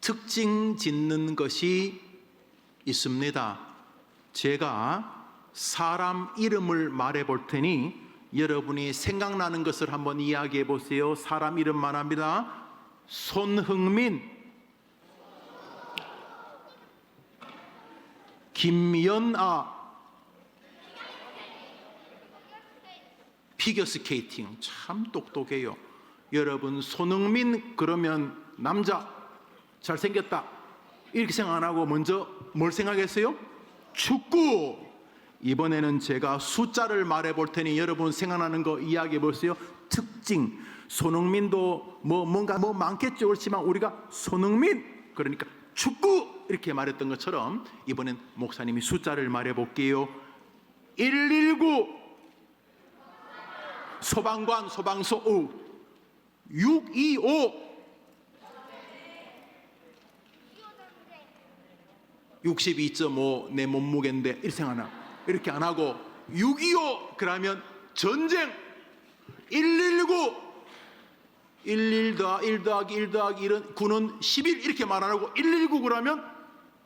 특징 짓는 것이 있습니다. 제가 사람 이름을 말해 볼 테니 여러분이 생각나는 것을 한번 이야기해 보세요. 사람 이름 말합니다. 손흥민, 김연아, 피겨스케이팅. 참 똑똑해요. 여러분, 손흥민 그러면 남자, 잘생겼다 이렇게 생각 안 하고 먼저 뭘 생각했어요? 축구. 이번에는 제가 숫자를 말해 볼 테니 여러분 생각나는 거 이야기해 보세요. 특징. 손흥민도 뭔가 많겠죠. 그렇지만 우리가 손흥민 그러니까 축구 이렇게 말했던 것처럼 이번엔 목사님이 숫자를 말해 볼게요. 119 소방관 소방서 625 62.5 내 몸무게인데 이렇게 생각하나 이렇게 안 하고 625 그러면 전쟁 119 1 더하기 1 9는 11 이렇게 말 안 하고 119 그러면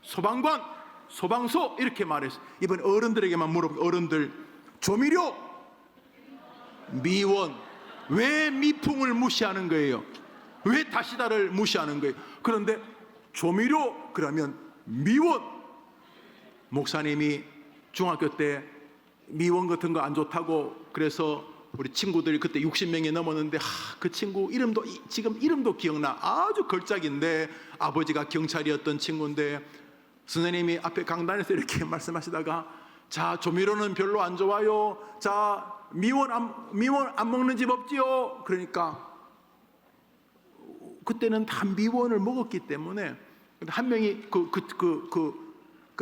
소방관 소방서 이렇게 말했어요. 이번 어른들에게만 물어볼게요. 어른들 조미료 미원. 왜 미풍을 무시하는 거예요? 왜 다시다를 무시하는 거예요? 그런데 조미료 그러면 미원. 목사님이 중학교 때 미원 같은 거 안 좋다고 그래서 우리 친구들이 그때 60명이 넘었는데 그 친구 이름도 지금 이름도 기억나. 아주 걸작인데 아버지가 경찰이었던 친구인데 선생님이 앞에 강단에서 이렇게 말씀하시다가 자 조미료는 별로 안 좋아요. 자 미원 안 먹는 집 없지요. 그러니까 그때는 다 미원을 먹었기 때문에 한 명이 그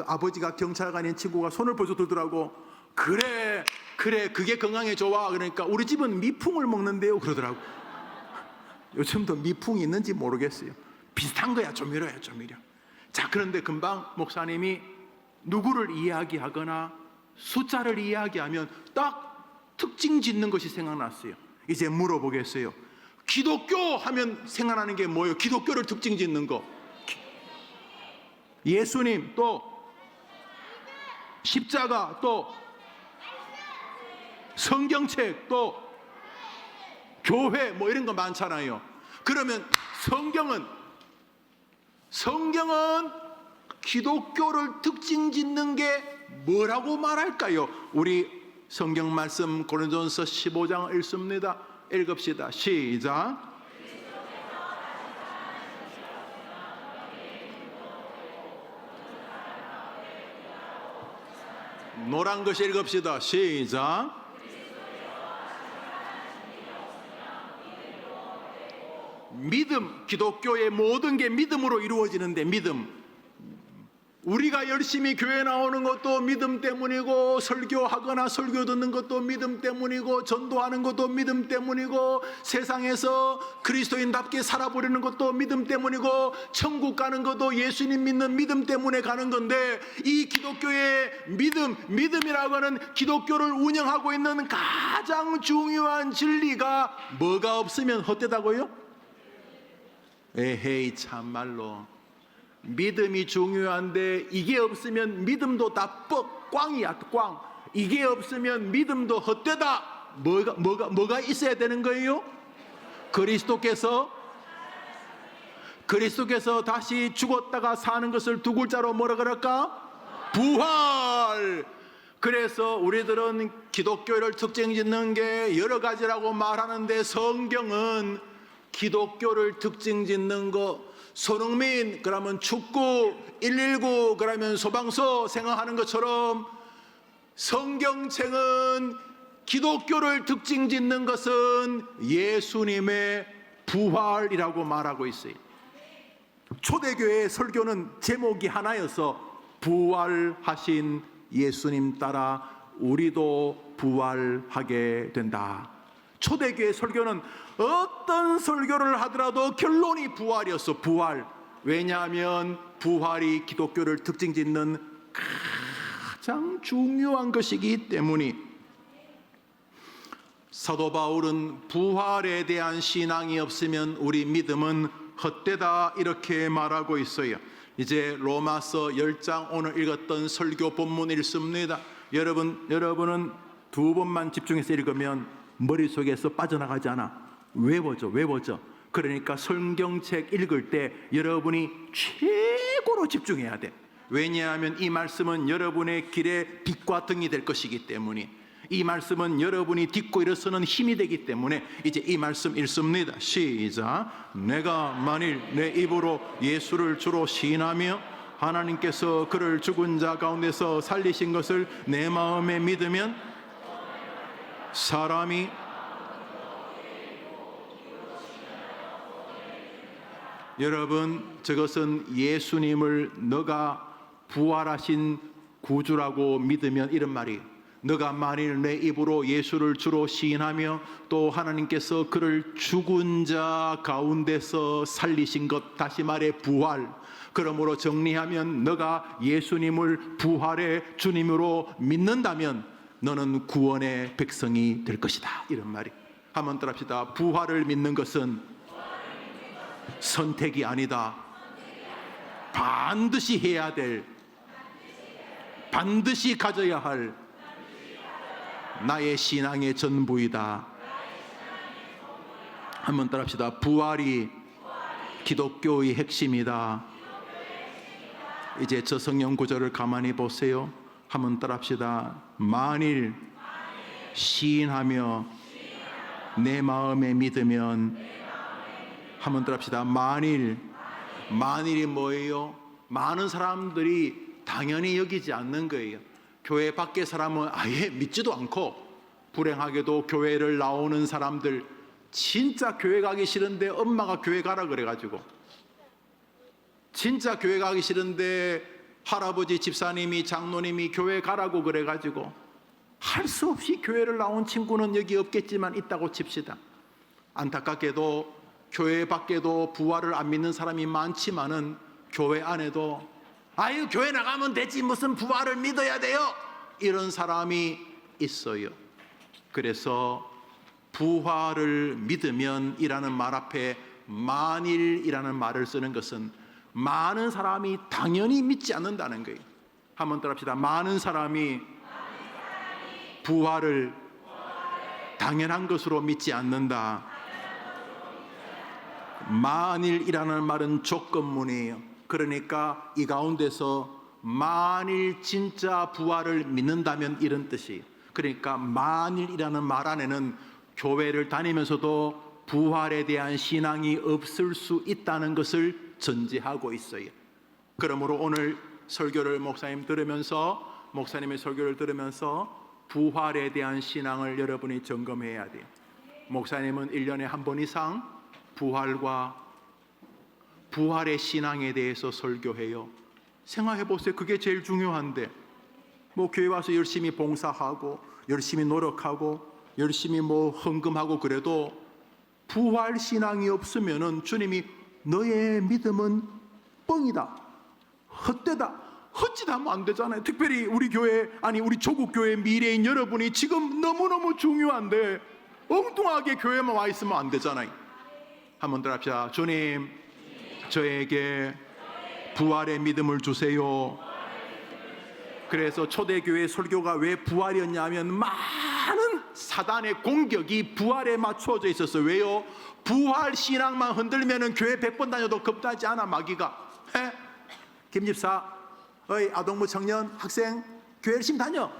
아버지가 경찰관인 친구가 손을 벌써 들더라고. 그래 그게 건강에 좋아. 그러니까 우리 집은 미풍을 먹는데요 그러더라고. 요즘도 미풍이 있는지 모르겠어요. 비슷한 거야. 조미료야 조미료. 자 그런데 금방 목사님이 누구를 이야기하거나 숫자를 이야기하면 딱 특징 짓는 것이 생각났어요. 이제 물어보겠어요. 기독교 하면 생각나는 게 뭐예요? 기독교를 특징 짓는 거. 예수님 또 십자가 또 성경책 또 교회 뭐 이런 거 많잖아요. 그러면 성경은 기독교를 특징 짓는 게 뭐라고 말할까요? 우리 성경 말씀 고린도전서 15장 읽습니다. 읽읍시다. 시작. 노란 것이 읽읍시다. 시작. 믿음, 기독교의 모든 게 믿음으로 이루어지는데 믿음. 우리가 열심히 교회 나오는 것도 믿음 때문이고 설교하거나 설교 듣는 것도 믿음 때문이고 전도하는 것도 믿음 때문이고 세상에서 그리스도인답게 살아보려는 것도 믿음 때문이고 천국 가는 것도 예수님 믿는 믿음 때문에 가는 건데 이 기독교의 믿음이라고 하는 기독교를 운영하고 있는 가장 중요한 진리가 뭐가 없으면 헛되다고요? 에헤이 참말로 믿음이 중요한데 이게 없으면 믿음도 다 꽝이야 꽝. 이게 없으면 믿음도 헛되다. 뭐가 있어야 되는 거예요? 그리스도께서 다시 죽었다가 사는 것을 두 글자로 뭐라 그럴까? 부활. 그래서 우리들은 기독교를 특징 짓는 게 여러 가지라고 말하는데 성경은 기독교를 특징 짓는 거 손흥민 그러면 축구, 119 그러면 소방서 생각하는 것처럼 성경책은 기독교를 특징 짓는 것은 예수님의 부활이라고 말하고 있어요. 초대교회의 설교는 제목이 하나여서 부활하신 예수님 따라 우리도 부활하게 된다. 초대교회 설교는 어떤 설교를 하더라도 결론이 부활이었어. 부활. 왜냐하면 부활이 기독교를 특징 짓는 가장 중요한 것이기 때문이. 사도 바울은 부활에 대한 신앙이 없으면 우리 믿음은 헛되다 이렇게 말하고 있어요. 이제 로마서 10장 오늘 읽었던 설교 본문 읽습니다. 여러분은 두 번만 집중해서 읽으면 머릿속에서 빠져나가지 않아. 외워져. 그러니까 성경책 읽을 때 여러분이 최고로 집중해야 돼. 왜냐하면 이 말씀은 여러분의 길에 빛과 등이 될 것이기 때문에, 이 말씀은 여러분이 딛고 일어서는 힘이 되기 때문에 이제 이 말씀 읽습니다. 시작. 내가 만일 내 입으로 예수를 주로 시인하며 하나님께서 그를 죽은 자 가운데서 살리신 것을 내 마음에 믿으면 사람이 여러분, 저것은 예수님을 너가 부활하신 구주라고 믿으면 이런 말이에요. 너가 만일 내 입으로 예수를 주로 시인하며 또 하나님께서 그를 죽은 자 가운데서 살리신 것, 다시 말해 부활, 그러므로 정리하면 너가 예수님을 부활의 주님으로 믿는다면 너는 구원의 백성이 될 것이다, 이런 말이. 한번 따라합시다. 부활을 믿는 것은 선택이 아니다. 반드시 해야 될, 반드시 가져야 할 나의 신앙의 전부이다. 한번 따라합시다. 부활이 기독교의 핵심이다. 이제 저 성경 구절을 가만히 보세요. 한번 따라합시다. 만일 시인하며 내 마음에 믿으면, 한번 따라합시다. 만일이 뭐예요? 많은 사람들이 당연히 여기지 않는 거예요. 교회 밖의 사람은 아예 믿지도 않고, 불행하게도 교회를 나오는 사람들, 진짜 교회 가기 싫은데 엄마가 교회 가라 그래가지고, 진짜 교회 가기 싫은데 할아버지 집사님이 장로님이 교회 가라고 그래가지고 할 수 없이 교회를 나온 친구는 여기 없겠지만 있다고 칩시다. 안타깝게도 교회 밖에도 부활을 안 믿는 사람이 많지만은 교회 안에도 아유 교회 나가면 되지 무슨 부활을 믿어야 돼요, 이런 사람이 있어요. 그래서 부활을 믿으면 이라는 말 앞에 만일이라는 말을 쓰는 것은 많은 사람이 당연히 믿지 않는다는 거예요. 한번 따라합시다. 많은 사람이 부활을 당연한 것으로 믿지 않는다. 만일이라는 말은 조건문이에요. 그러니까 이 가운데서 만일 진짜 부활을 믿는다면 이런 뜻이에요. 그러니까 만일이라는 말 안에는 교회를 다니면서도 부활에 대한 신앙이 없을 수 있다는 것을 전제하고 있어요. 그러므로 오늘 설교를 목사님의 설교를 들으면서 부활에 대한 신앙을 여러분이 점검해야 돼요. 목사님은 1년에 한 번 이상 부활의 신앙에 대해서 설교해요. 생각해 보세요. 그게 제일 중요한데, 뭐 교회 와서 열심히 봉사하고 열심히 노력하고 열심히 뭐 헌금하고 그래도 부활 신앙이 없으면은 주님이 너의 믿음은 뻥이다, 헛되다, 헛짓하면 안 되잖아요. 특별히 우리 교회, 아니 우리 조국 교회 미래인 여러분이 지금 너무너무 중요한데 엉뚱하게 교회만 와 있으면 안 되잖아요. 한번 더 합시다. 주님, 저에게 부활의 믿음을 주세요. 그래서 초대교회 설교가 왜 부활이었냐면 많은 사단의 공격이 부활에 맞춰져 있었어요. 왜요? 부활 신앙만 흔들면은 교회 100번 다녀도 겁나지 않아, 마귀가. 김집사, 어이 아동부 청년 학생, 교회 열심히 다녀.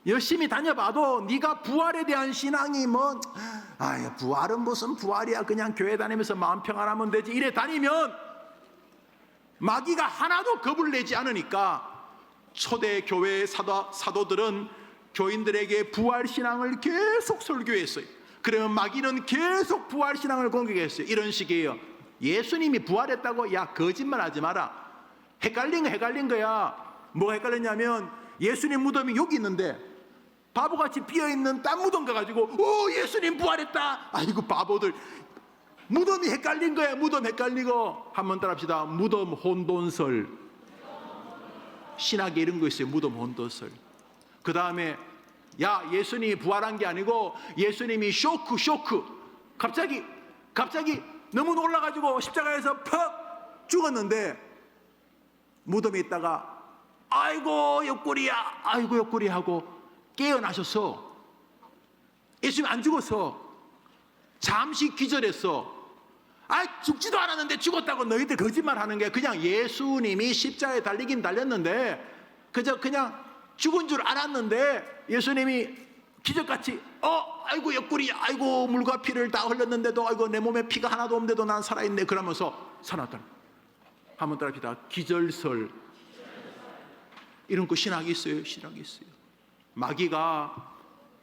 열심히 다녀봐도 네가 부활에 대한 신앙이 뭐 아야 부활은 무슨 부활이야, 그냥 교회 다니면서 마음 평안하면 되지, 이래 다니면 마귀가 하나도 겁을 내지 않으니까 초대교회 사도들은 교인들에게 부활신앙을 계속 설교했어요. 그러면 마귀는 계속 부활신앙을 공격했어요. 이런 식이에요. 예수님이 부활했다고? 야 거짓말하지 마라. 헷갈린 거야. 뭐가 헷갈렸냐면 예수님 무덤이 여기 있는데 바보같이 비어있는 딴 무덤 가가지고 예수님 부활했다. 아이고 바보들, 무덤이 헷갈린 거야. 무덤 헷갈리고. 한번 따라합시다. 무덤 혼돈설. 신학에 이런 거 있어요. 무덤 혼돈설. 그 다음에 야 예수님이 부활한 게 아니고 예수님이 쇼크 갑자기 너무 놀라가지고 십자가에서 퍽 죽었는데 무덤에 있다가 아이고 옆구리야, 아이고 옆구리 하고 깨어나셔서 예수님 안 죽어서 잠시 기절했어. 죽지도 않았는데 죽었다고 너희들 거짓말하는 게, 그냥 예수님이 십자가에 달리긴 달렸는데 그냥 죽은 줄 알았는데 예수님이 기적같이 아이고 옆구리, 아이고 물과 피를 다 흘렸는데도, 아이고 내 몸에 피가 하나도 없는데도 난 살아있네, 그러면서 살았다. 한번 따라합시다. 기절설. 이런 거 신학이 있어요. 신학이 있어요. 마귀가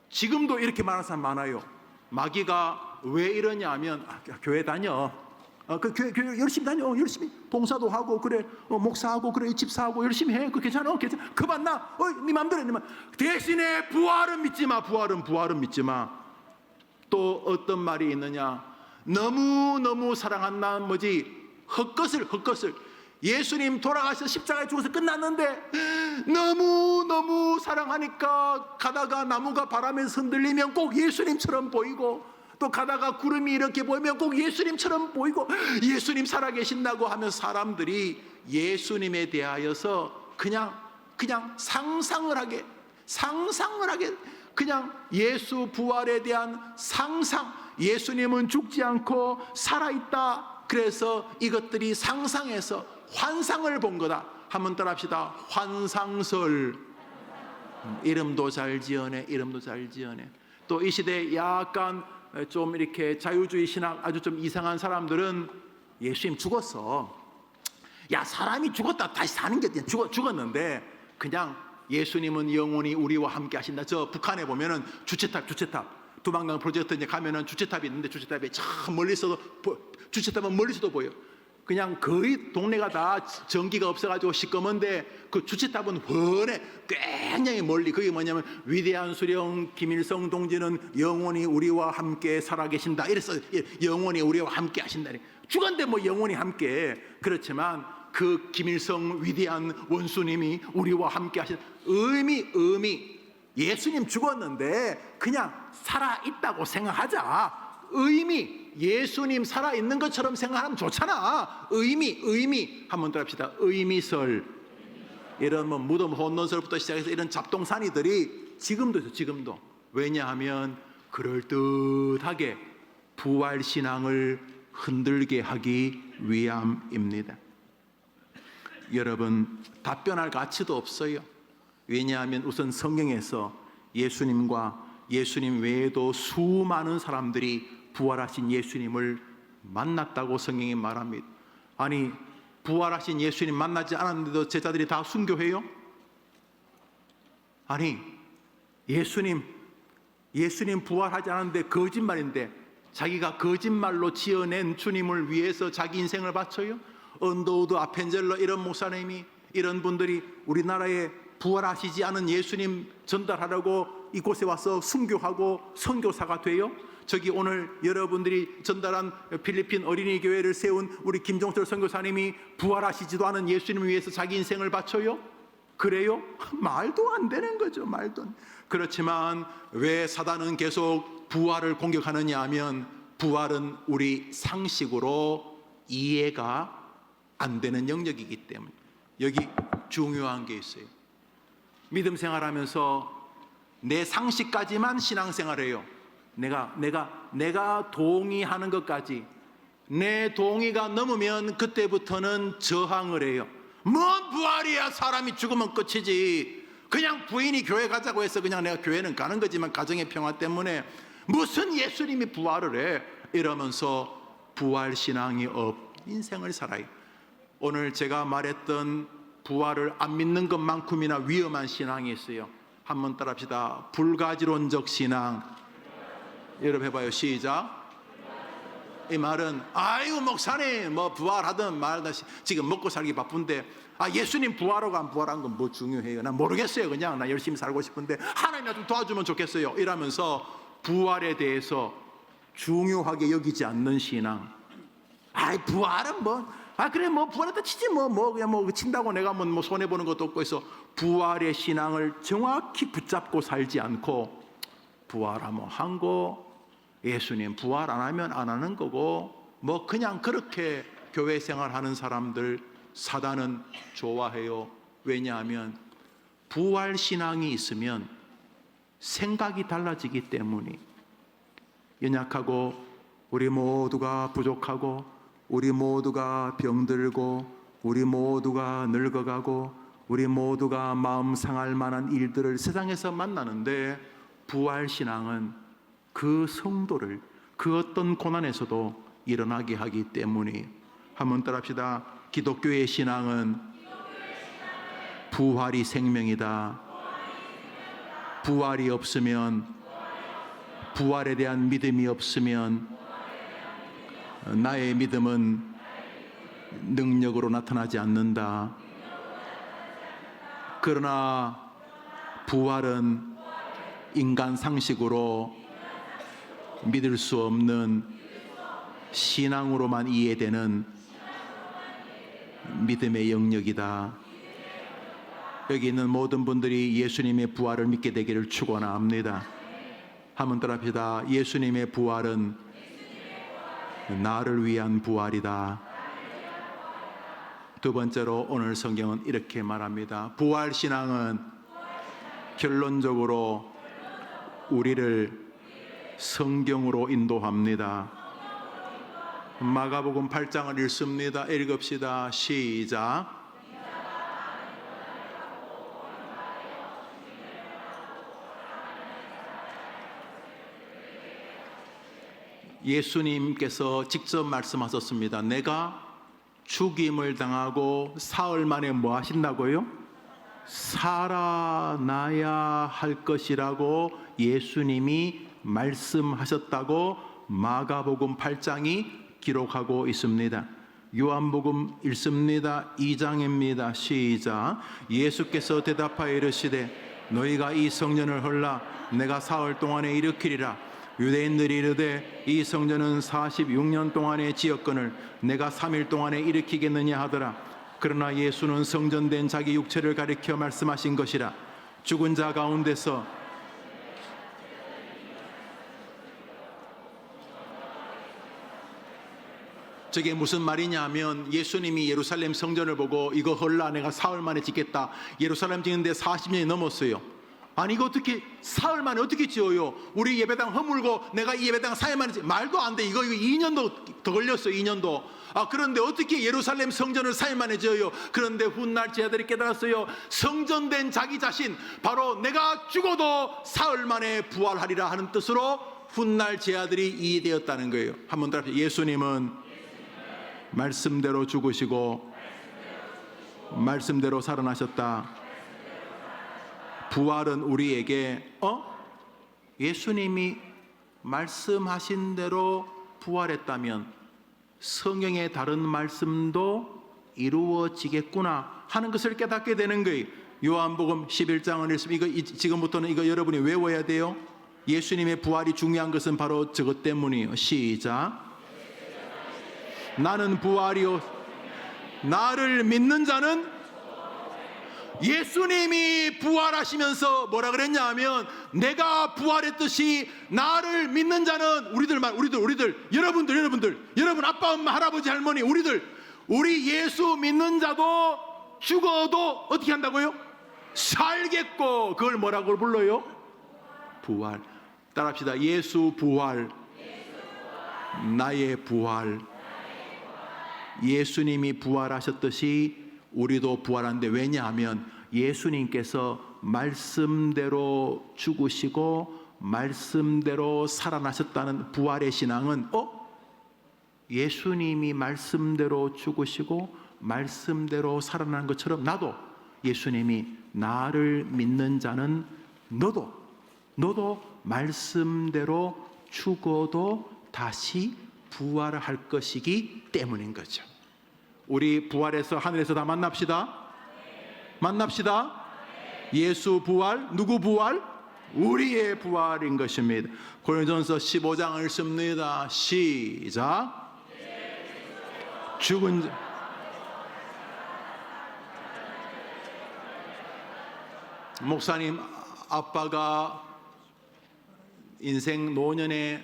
지금도 이렇게 말하는 사람 많아요. 마귀가 왜 이러냐 하면 교회 다녀, 교회 열심히 다녀, 열심히 봉사도 하고 그래, 목사하고 그래, 집사하고 열심히 해, 그 괜찮아, 괜찮아, 그만 나, 네 맘대로, 네 맘. 대신에 부활은 믿지 마. 부활은 믿지 마. 또 어떤 말이 있느냐, 너무 사랑한다는 뭐지, 헛것을 예수님 돌아가셔서 십자가에 죽어서 끝났는데 너무 사랑하니까 가다가 나무가 바람에서 흔들리면 꼭 예수님처럼 보이고, 또 가다가 구름이 이렇게 보이면 꼭 예수님처럼 보이고, 예수님 살아계신다고 하면 사람들이 예수님에 대하여서 그냥 상상을 하게, 그냥 예수 부활에 대한 상상, 예수님은 죽지 않고 살아있다, 그래서 이것들이 상상해서 환상을 본 거다. 한번 따라합시다. 환상설. 이름도 잘 지어내. 또 이 시대에 약간 좀 이렇게 자유주의 신학 아주 좀 이상한 사람들은 예수님 죽었어, 야 사람이 죽었다 다시 사는 게 죽었는데 그냥 예수님은 영원히 우리와 함께 하신다. 저 북한에 보면은 주체탑 두만강 프로젝트 이제 가면은 주체탑이 있는데, 주체탑이 참 멀리서도, 주체탑은 멀리서도 보여. 그냥 거의 동네가 다 전기가 없어가지고 시꺼먼데 그 주체탑은 훤해, 굉장히 멀리. 그게 뭐냐면 위대한 수령 김일성 동지는 영원히 우리와 함께 살아계신다, 이래서 영원히 우리와 함께 하신다. 죽었는데 뭐 영원히 함께. 그렇지만 그 김일성 위대한 원수님이 우리와 함께 하신 의미, 예수님 죽었는데 그냥 살아있다고 생각하자. 의미, 예수님 살아있는 것처럼 생각하면 좋잖아. 의미 한번 더 합시다. 의미설. 이런 뭐 무덤 혼돈설부터 시작해서 이런 잡동사니들이 지금도 있어. 지금도. 왜냐하면 그럴듯하게 부활신앙을 흔들게 하기 위함입니다. 여러분, 답변할 가치도 없어요. 왜냐하면 우선 성경에서 예수님과 예수님 외에도 수많은 사람들이 부활하신 예수님을 만났다고 성경이 말합니다. 아니, 부활하신 예수님 만나지 않았는데도 제자들이 다 순교해요? 아니, 예수님 부활하지 않았는데 거짓말인데 자기가 거짓말로 지어낸 주님을 위해서 자기 인생을 바쳐요? 언더우드 아펜젤러 이런 목사님이, 이런 분들이 우리나라에 부활하시지 않은 예수님 전달하려고 이곳에 와서 순교하고 선교사가 돼요? 저기 오늘 여러분들이 전달한 필리핀 어린이 교회를 세운 우리 김종철 선교사님이 부활하시지도 않은 예수님을 위해서 자기 인생을 바쳐요? 그래요? 말도 안 되는 거죠. 말도 안. 그렇지만 왜 사단은 계속 부활을 공격하느냐 하면 부활은 우리 상식으로 이해가 안 되는 영역이기 때문에. 여기 중요한 게 있어요. 믿음 생활하면서 내 상식까지만 신앙생활해요. 내가 동의하는 것까지. 내 동의가 넘으면 그때부터는 저항을 해요. 뭔 부활이야, 사람이 죽으면 끝이지. 그냥 부인이 교회 가자고 해서 그냥 내가 교회는 가는 거지만 가정의 평화 때문에 무슨 예수님이 부활을 해, 이러면서 부활신앙이 인생을 살아요. 오늘 제가 말했던 부활을 안 믿는 것만큼이나 위험한 신앙이 있어요. 한번 따라합시다. 불가지론적 신앙. 여러분 해봐요. 시작. 이 말은 아이고 목사님 뭐 부활하든 말든 지금 먹고 살기 바쁜데 예수님 부활하고 안 부활한 건 뭐 중요해요? 난 모르겠어요. 그냥 나 열심히 살고 싶은데 하나님 나 좀 도와주면 좋겠어요. 이러면서 부활에 대해서 중요하게 여기지 않는 신앙. 부활은 그래 부활했다 치지 그냥 친다고 내가 뭐 손해 보는 것도 없고 해서 부활의 신앙을 정확히 붙잡고 살지 않고 부활하면 한 거, 예수님 부활 안 하면 안 하는 거고, 뭐 그냥 그렇게 교회 생활하는 사람들 사단은 좋아해요. 왜냐하면 부활 신앙이 있으면 생각이 달라지기 때문에. 연약하고 우리 모두가 부족하고 우리 모두가 병들고 우리 모두가 늙어가고 우리 모두가 마음 상할 만한 일들을 세상에서 만나는데, 부활신앙은 그 성도를 그 어떤 고난에서도 일어나게 하기 때문에. 한번 따라합시다. 기독교의 신앙은 부활이 생명이다. 부활이 없으면, 부활에 대한 믿음이 없으면 나의 믿음은 능력으로 나타나지 않는다. 그러나 부활은 인간 상식으로 믿을 수 없는, 신앙으로만 이해되는 믿음의 영역이다. 여기 있는 모든 분들이 예수님의 부활을 믿게 되기를 축원합니다. 한번 따라합시다. 예수님의 부활은 나를 위한 부활이다. 두 번째로 오늘 성경은 이렇게 말합니다. 부활 신앙은 결론적으로 우리를 성경으로 인도합니다. 마가복음 8장을 읽습니다. 읽읍시다. 시작. 예수님께서 직접 말씀하셨습니다. 내가 죽임을 당하고 사흘 만에 뭐 하신다고요? 살아나야 할 것이라고 예수님이 말씀하셨다고 마가복음 8장이 기록하고 있습니다. 요한복음 읽습니다. 2장입니다. 시작. 예수께서 대답하여 이르시되 너희가 이 성전을 헐라 내가 사흘 동안에 일으키리라. 유대인들이 이르되 이 성전은 46년 동안의 지었건을 내가 3일 동안에 일으키겠느냐 하더라. 그러나 예수는 성전된 자기 육체를 가리켜 말씀하신 것이라. 죽은 자 가운데서 저게 무슨 말이냐면, 예수님이 예루살렘 성전을 보고 이거 헐라 내가 사흘 만에 짓겠다. 예루살렘 짓는데 40년이 넘었어요. 아니 이거 어떻게 사흘 만에 어떻게 지어요? 우리 예배당 허물고 내가 이 예배당 4일 만에 말도 안 돼. 이거 2년도 더 걸렸어요. 2년도. 그런데 어떻게 예루살렘 성전을 4일 만에 지어요? 그런데 훗날 제자들이 깨달았어요. 성전된 자기 자신, 바로 내가 죽어도 사흘 만에 부활하리라 하는 뜻으로 훗날 제자들이 이해되었다는 거예요. 한번 더 합시다. 예수님은 말씀대로 죽으시고 말씀대로 살아나셨다. 부활은 우리에게 예수님이 말씀하신 대로 부활했다면 성경의 다른 말씀도 이루어지겠구나 하는 것을 깨닫게 되는 거예요. 요한복음 11장을 읽으면 이거 지금부터는 이거 여러분이 외워야 돼요. 예수님의 부활이 중요한 것은 바로 저것 때문이에요. 시작. 나는 부활이요 나를 믿는 자는, 예수님이 부활하시면서 뭐라 그랬냐 하면, 내가 부활했듯이 나를 믿는 자는, 우리들 여러분 아빠 엄마 할아버지 할머니 우리 예수 믿는 자도 죽어도 어떻게 한다고요? 살겠고, 그걸 뭐라고 불러요? 부활. 따라합시다. 예수 부활. 나의 부활. 예수님이 부활하셨듯이 우리도 부활하는데, 왜냐하면 예수님께서 말씀대로 죽으시고 말씀대로 살아나셨다는 부활의 신앙은 예수님이 말씀대로 죽으시고 말씀대로 살아난 것처럼 나도, 예수님이 나를 믿는 자는 너도 말씀대로 죽어도 다시 부활할 것이기 때문인 거죠. 우리 부활해서 하늘에서 다 만납시다. 만납시다. 예수 부활, 누구 부활? 우리의 부활인 것입니다. 고린도전서 15장을 읽습니다. 시작. 죽은 목사님 아빠가 인생 노년에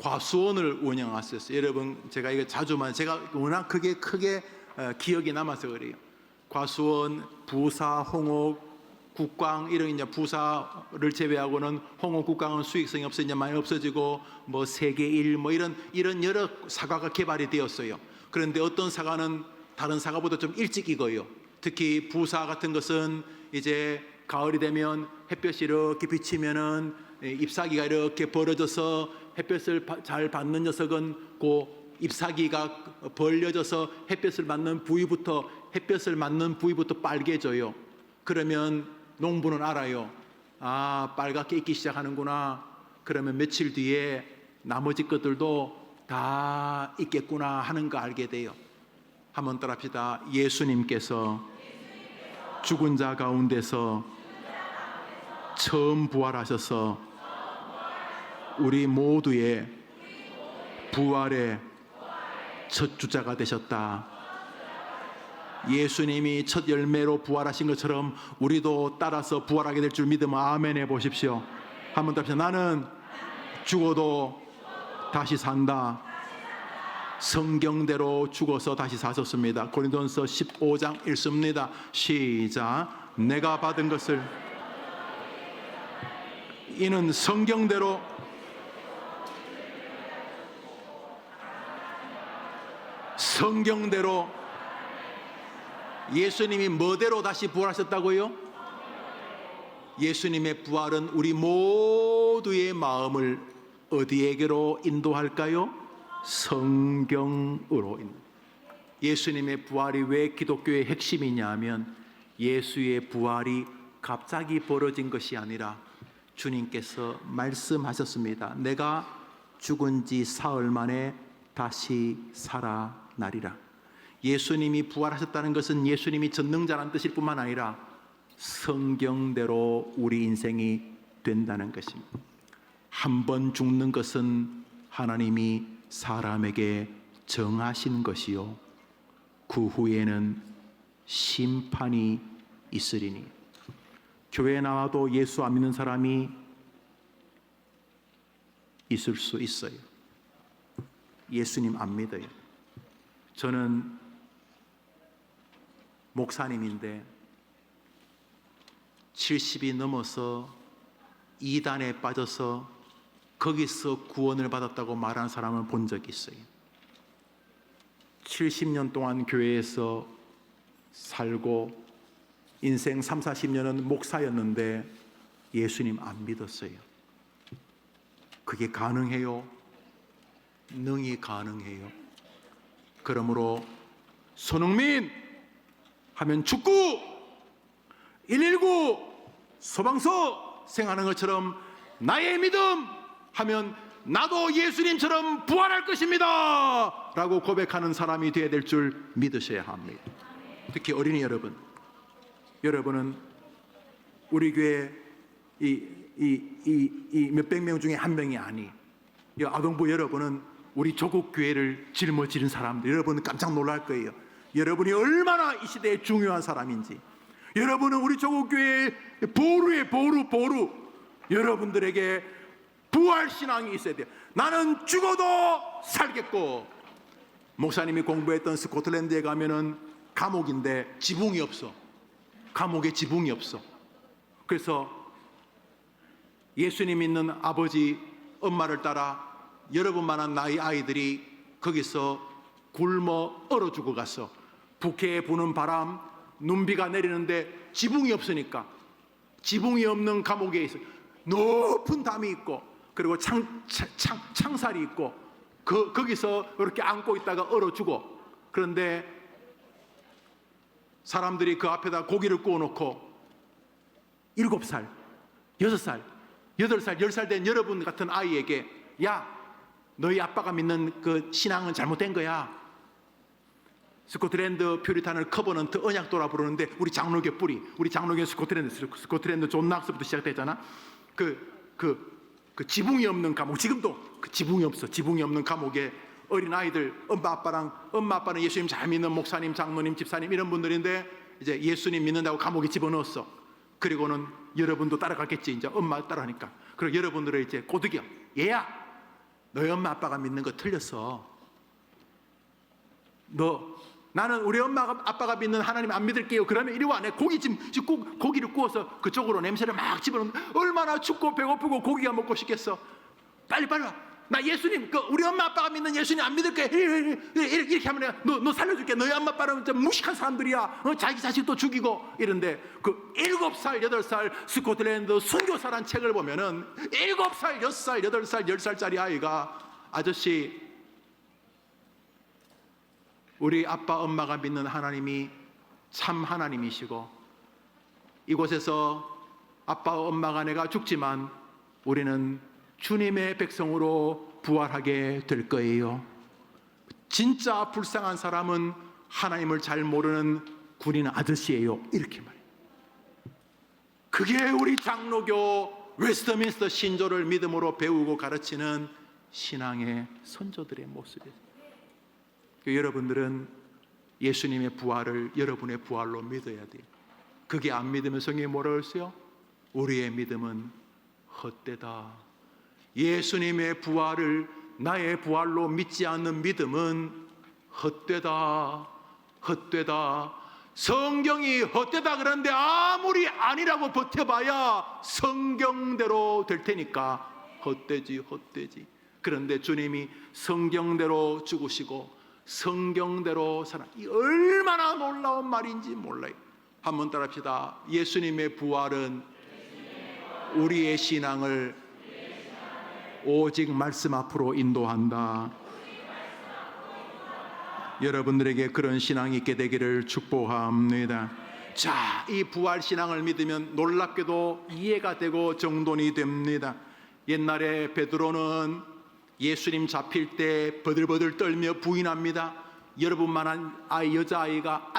과수원을 운영하셨어요. 여러분, 제가 이거 제가 워낙 크게 기억이 남아서 그래요. 과수원, 부사, 홍옥, 국광 이런 이제 부사를 제외하고는 홍옥, 국광은 수익성이 없어 이제 많이 없어지고 뭐 세계일 뭐 이런 여러 사과가 개발이 되었어요. 그런데 어떤 사과는 다른 사과보다 좀 일찍 익어요. 특히 부사 같은 것은 이제 가을이 되면 햇볕이 이렇게 비치면은 잎사귀가 이렇게 벌어져서 햇볕을 잘 받는 녀석은 그 잎사귀가 벌려져서 햇볕을 맞는 부위부터 빨개져요. 그러면 농부는 알아요. 아, 빨갛게 익기 시작하는구나. 그러면 며칠 뒤에 나머지 것들도 다 익겠구나 하는 거 알게 돼요. 한번 따라합시다. 예수님께서 죽은 자 가운데서 처음 부활하셔서 우리 모두의 부활의 첫 주자가 되셨다. 예수님이 첫 열매로 부활하신 것처럼 우리도 따라서 부활하게 될 줄 믿으면 아멘 해보십시오. 한번 답시다. 나는 죽어도 다시 산다. 성경대로 죽어서 다시 사셨습니다. 고린도전서 15장 읽습니다. 시작. 내가 받은 것을 이는 성경대로 예수님이 뭐대로 다시 부활하셨다고요? 예수님의 부활은 우리 모두의 마음을 어디에게로 인도할까요? 성경으로. 예수님의 부활이 왜 기독교의 핵심이냐 하면 예수의 부활이 갑자기 벌어진 것이 아니라 주님께서 말씀하셨습니다. 내가 죽은 지 사흘 만에 다시 살아나리라. 예수님이 부활하셨다는 것은 예수님이 전능자라는 뜻일 뿐만 아니라 성경대로 우리 인생이 된다는 것입니다. 한 번 죽는 것은 하나님이 사람에게 정하신 것이요 그 후에는 심판이 있으리니. 교회에 나와도 예수 안 믿는 사람이 있을 수 있어요. 예수님 안 믿어요. 저는 목사님인데 70이 넘어서 이단에 빠져서 거기서 구원을 받았다고 말하는 사람을 본 적이 있어요. 70년 동안 교회에서 살고 인생 3, 40년은 목사였는데 예수님 안 믿었어요. 그게 가능해요? 능히 가능해요. 그러므로 손흥민 하면 축구, 119 소방서 생각하는 것처럼 나의 믿음 하면 나도 예수님처럼 부활할 것입니다 라고 고백하는 사람이 되어야 될 줄 믿으셔야 합니다. 특히 어린이 여러분, 여러분은 우리 교회 이 몇백 명 중에 한 명이 아니, 이 아동부 여러분은 우리 조국 교회를 짊어지는 사람들, 여러분은 깜짝 놀랄 거예요. 여러분이 얼마나 이 시대에 중요한 사람인지. 여러분은 우리 조국 교회의 보루의 보루. 여러분들에게 부활 신앙이 있어야 돼요. 나는 죽어도 살겠고. 목사님이 공부했던 스코틀랜드에 가면은 감옥인데 지붕이 없어. 감옥에 지붕이 없어. 그래서 예수님 믿는 아버지, 엄마를 따라 여러분만한 나이 아이들이 거기서 굶어 얼어 죽어갔어. 북해에 부는 바람, 눈비가 내리는데 지붕이 없으니까, 지붕이 없는 감옥에 있어. 높은 담이 있고, 그리고 창살이 있고, 거기서 이렇게 안고 있다가 얼어 죽어. 그런데 사람들이 그 앞에다 고기를 구워놓고 7살, 6살, 8살, 10살 된 여러분 같은 아이에게, 야, 너희 아빠가 믿는 그 신앙은 잘못된 거야. 스코틀랜드 퓨리탄을 커버넌트 언약도라 부르는데 우리 장로교 뿌리, 우리 장로교 스코틀랜드 존 낙스부터 시작됐잖아. 그 지붕이 없는 감옥, 지금도 그 지붕이 없어. 지붕이 없는 감옥에 어린 아이들, 엄마 아빠는 예수님 잘 믿는 목사님, 장로님, 집사님 이런 분들인데 이제 예수님 믿는다고 감옥에 집어넣었어. 그리고는 여러분도 따라갔겠지. 이제 엄마 따라하니까. 그리고 여러분들은 이제 꼬드겨, 얘야, 너희 엄마 아빠가 믿는 거 틀렸어. 나는 우리 엄마 아빠가 믿는 하나님 안 믿을게요. 그러면 이리 와. 내가 고기를 구워서 그쪽으로 냄새를 막 집어넣는, 얼마나 춥고 배고프고 고기가 먹고 싶겠어. 빨리 와. 나 예수님, 우리 엄마 아빠가 믿는 예수님 안 믿을게. 이렇게 하면 내가 너 살려줄게. 너희 엄마 아빠는 좀 무식한 사람들이야. 자기 자식도 죽이고. 이런데 7살, 8살 스코틀랜드 선교사란 책을 보면은 7살, 6살, 8살, 10살짜리 아이가, 아저씨, 우리 아빠 엄마가 믿는 하나님이 참 하나님이시고, 이곳에서 아빠 엄마가 내가 죽지만 우리는 주님의 백성으로 부활하게 될 거예요. 진짜 불쌍한 사람은 하나님을 잘 모르는 군인 아저씨예요. 이렇게 말해요. 그게 우리 장로교 웨스트민스터 신조를 믿음으로 배우고 가르치는 신앙의 선조들의 모습이에요. 여러분들은 예수님의 부활을 여러분의 부활로 믿어야 돼요. 그게 안 믿으면 성경이 뭐라고 했어요? 우리의 믿음은 헛되다. 예수님의 부활을 나의 부활로 믿지 않는 믿음은 헛되다. 성경이 헛되다 그러는데 아무리 아니라고 버텨봐야 성경대로 될 테니까 헛되지. 그런데 주님이 성경대로 죽으시고 성경대로 살아. 이 얼마나 놀라운 말인지 몰라요. 한번 따라합시다. 예수님의 부활은 우리의 신앙을 오직 말씀 앞으로 인도한다. 여러분들에게 그런 신앙이 있게 되기를 축복합니다. 자, 이 부활 신앙을 믿으면 놀랍게도 이해가 되고 정돈이 됩니다. 옛날에 베드로는 예수님 잡힐 때 버들버들 떨며 부인합니다. 여러분만한 여자아이가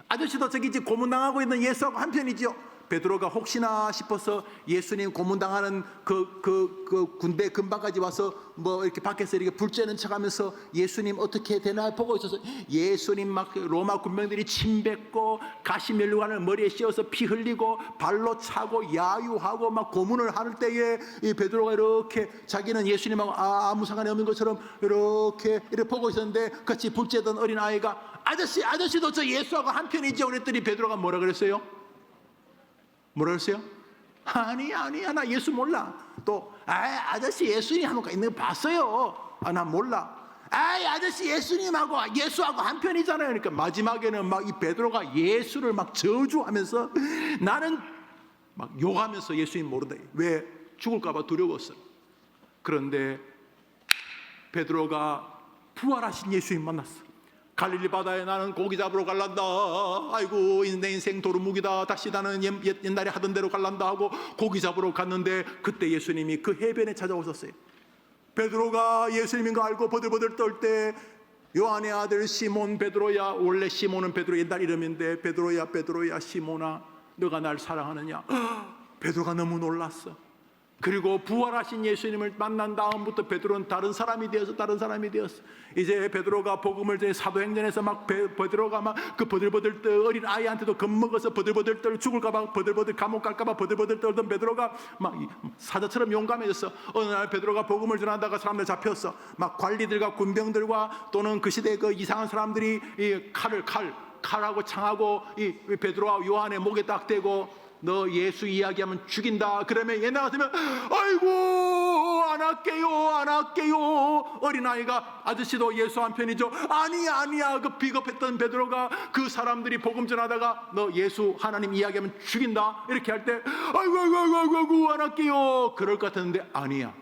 아저씨도 저기 이제 고문당하고 있는 예수하고 한편이죠. 베드로가 혹시나 싶어서 예수님 고문당하는 그 군대 근방까지 와서 뭐 이렇게 밖에서 이렇게 불 쬐는 척하면서 예수님 어떻게 되나 보고 있어서 예수님 막 로마 군병들이 침 뱉고 가시면류관을 머리에 씌워서 피 흘리고 발로 차고 야유하고 막 고문을 할 때에 이 베드로가 이렇게 자기는 예수님하고 아무 상관이 없는 것처럼 이렇게 보고 있었는데 같이 불 쬐던 어린 아이가 아저씨도 저 예수하고 한편이죠. 그랬더니 베드로가 뭐라 그랬어요? 뭐라 그랬어요? 아니야 나 예수 몰라. 또 아저씨 예수님 하는 거 있는 거 봤어요. 나 몰라. 아저씨 예수님하고 예수하고 한편이잖아요. 그러니까 마지막에는 막 이 베드로가 예수를 막 저주하면서 나는 막 욕하면서 예수님 모른다. 왜? 죽을까 봐 두려웠어요. 그런데 베드로가 부활하신 예수님 만났어. 갈릴리 바다에 나는 고기 잡으러 갈란다. 아이고 내 인생 도루묵이다. 다시 나는 옛날에 하던 대로 갈란다 하고 고기 잡으러 갔는데 그때 예수님이 그 해변에 찾아오셨어요. 베드로가 예수님인 거 알고 버들버들 떨 때 요한의 아들 시몬 베드로야, 원래 시몬은 베드로 옛날 이름인데 베드로야 시몬아 너가 날 사랑하느냐. 베드로가 너무 놀랐어. 그리고 부활하신 예수님을 만난 다음부터 베드로는 다른 사람이 되었어. 이제 베드로가 복음을 전해 사도행전에서 막 베드로가 막 그 버들버들 떨 어린 아이한테도 겁먹어서 버들버들 떨 죽을까봐 버들버들 감옥 갈까봐 버들버들 떨던 베드로가 막 사자처럼 용감해졌어. 어느 날 베드로가 복음을 전하다가 사람들 잡혔어. 막 관리들과 군병들과 또는 그 시대 그 이상한 사람들이 이 칼하고 창하고 이 베드로와 요한의 목에 딱 대고 너 예수 이야기하면 죽인다. 그러면 얘네 같으면 아이고 안 할게요. 어린아이가 아저씨도 예수 한편이죠. 아니야. 그 비겁했던 베드로가 그 사람들이 복음 전하다가 너 예수 하나님 이야기하면 죽인다 이렇게 할 때 아이고 안 할게요. 그럴 것 같았는데 아니야.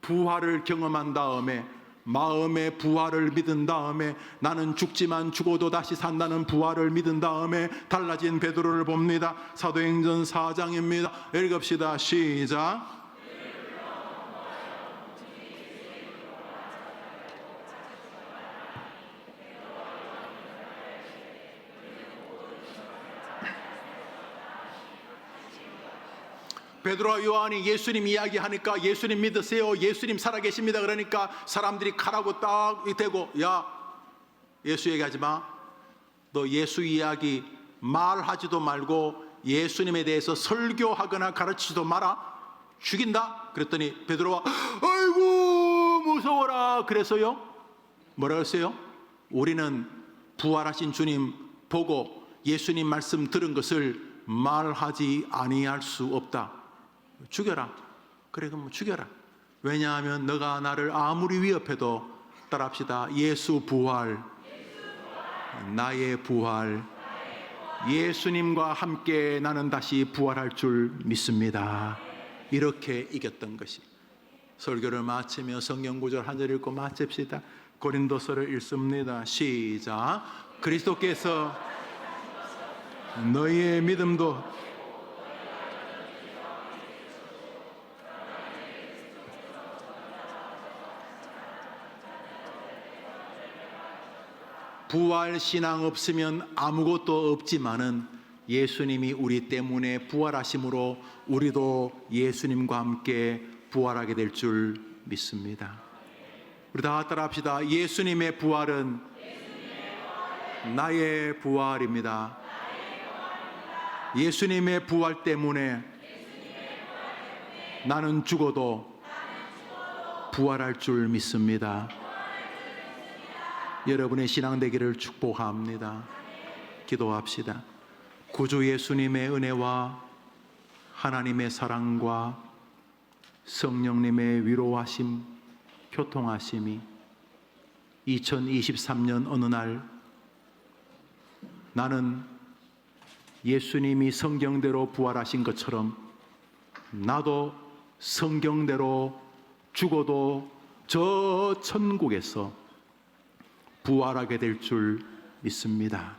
부활을 경험한 다음에 마음의 부활을 믿은 다음에 나는 죽지만 죽어도 다시 산다는 부활을 믿은 다음에 달라진 베드로를 봅니다. 사도행전 4장입니다. 읽읍시다. 시작. 베드로와 요한이 예수님 이야기하니까 예수님 믿으세요. 예수님 살아계십니다. 그러니까 사람들이 칼하고 딱 대고 야 예수 얘기하지 마. 너 예수 이야기 말하지도 말고 예수님에 대해서 설교하거나 가르치지도 마라. 죽인다. 그랬더니 베드로가 아이고 무서워라 그래서요 뭐라고 했어요? 우리는 부활하신 주님 보고 예수님 말씀 들은 것을 말하지 아니할 수 없다. 죽여라. 그래 그럼 죽여라. 왜냐하면 너가 나를 아무리 위협해도 따라합시다. 예수 부활, 나의 부활, 예수님과 함께 나는 다시 부활할 줄 믿습니다. 이렇게 이겼던 것이. 설교를 마치며 성경 구절 한 절 읽고 마칩시다. 고린도서를 읽습니다. 시작. 그리스도께서 너희의 믿음도 부활 신앙 없으면 아무것도 없지만은 예수님이 우리 때문에 부활하심으로 우리도 예수님과 함께 부활하게 될 줄 믿습니다. 우리 다 따라합시다. 예수님의 부활은 나의 부활입니다. 예수님의 부활 때문에 나는 죽어도 부활할 줄 믿습니다. 여러분의 신앙 되기를 축복합니다. 기도합시다. 구주 예수님의 은혜와 하나님의 사랑과 성령님의 위로하심, 교통하심이 2023년 어느 날 나는 예수님이 성경대로 부활하신 것처럼 나도 성경대로 죽어도 저 천국에서 부활하게 될 줄 믿습니다.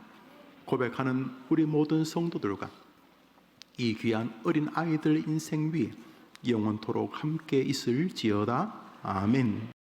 고백하는 우리 모든 성도들과 이 귀한 어린 아이들 인생 위에 영원토록 함께 있을지어다. 아멘.